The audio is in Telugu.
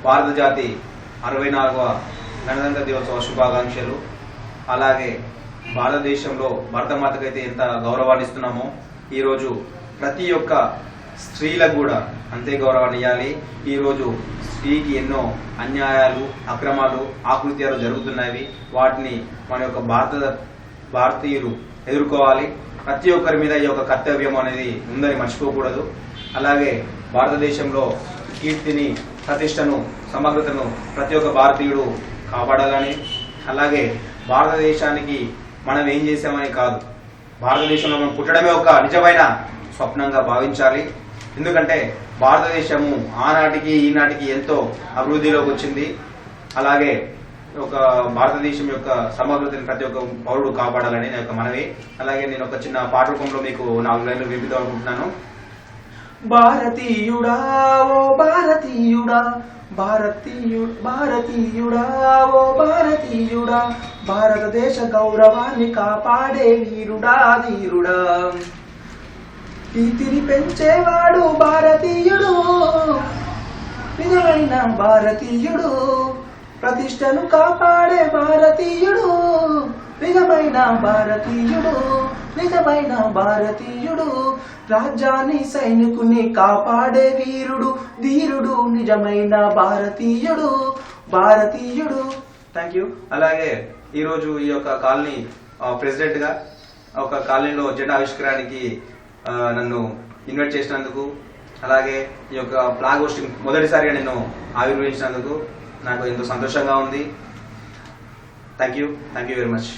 భారత జాతి 64వ గణతంత్ర దినోత్సవ శుభాకాంక్షలు. అలాగే భారతదేశంలో భరతమాతకైతే ఎంత గౌరవాన్ని ఇస్తున్నామో ఈరోజు ప్రతి ఒక్క స్త్రీలకు కూడా అంతే గౌరవాన్ని ఇవ్వాలి. ఈరోజు స్త్రీకి ఎన్నో అన్యాయాలు, అక్రమాలు, ఆకృత్యాలు జరుగుతున్నాయి. వాటిని మన యొక్క భారతీయులు ఎదుర్కోవాలి. ప్రతి ఒక్కరి మీద ఈ యొక్క కర్తవ్యం అనేది ఉందని మర్చిపోకూడదు. అలాగే భారతదేశంలో కీర్తిని, ప్రతిష్టను, సమగ్రతను ప్రతి ఒక్క భారతీయుడు కాపాడాలని, అలాగే భారతదేశానికి మనం ఏం చేసామని కాదు, భారతదేశంలో మనం పుట్టడమే ఒక నిజమైన స్వప్నంగా భావించాలి. ఎందుకంటే భారతదేశము ఆనాటికి ఈనాటికి ఎంతో అభివృద్ధిలోకి వచ్చింది. అలాగే ఒక భారతదేశం యొక్క సమగ్రతని ప్రతి ఒక్క పౌరుడు కాపాడాలని నా యొక్క మనవి. అలాగే నేను ఒక చిన్న పాట రూపంలో మీకు 4 లైన్లు వినిపిద్దాం అనుకుంటున్నాను. భారతీయుడా ఓ భారతీయుడా, భారతీయుడా ఓ భారతీయుడా, భారతదేశ గౌరవాన్ని కాపాడే వీరుడా ధీరుడా, కీర్తిని పెంచేవాడు భారతీయుడు, నిజమైన భారతీయుడు, ప్రతిష్టను కాపాడే భారతీయుడు, నిజమైన భారతీయుడు, నిజమైన భారతీయుడు, రాజ్యాన్ని సైనికుని కాపాడే వీరుడు ధీరుడు, నిజమైన భారతీయుడు, భారతీయుడు. Thank you. అలాగే ఈరోజు ఈ యొక్క కాలనీ ప్రెసిడెంట్ గా ఒక కాలనీలో జెండా ఆవిష్కరణకి నన్ను ఇన్వైట్ చేసినందుకు, అలాగే ఈ యొక్క ఫ్లాగ్ హోస్టింగ్ మొదటిసారిగా నేను ఆవిర్భవించినందుకు నాకు ఎంతో సంతోషంగా ఉంది. Thank you very much.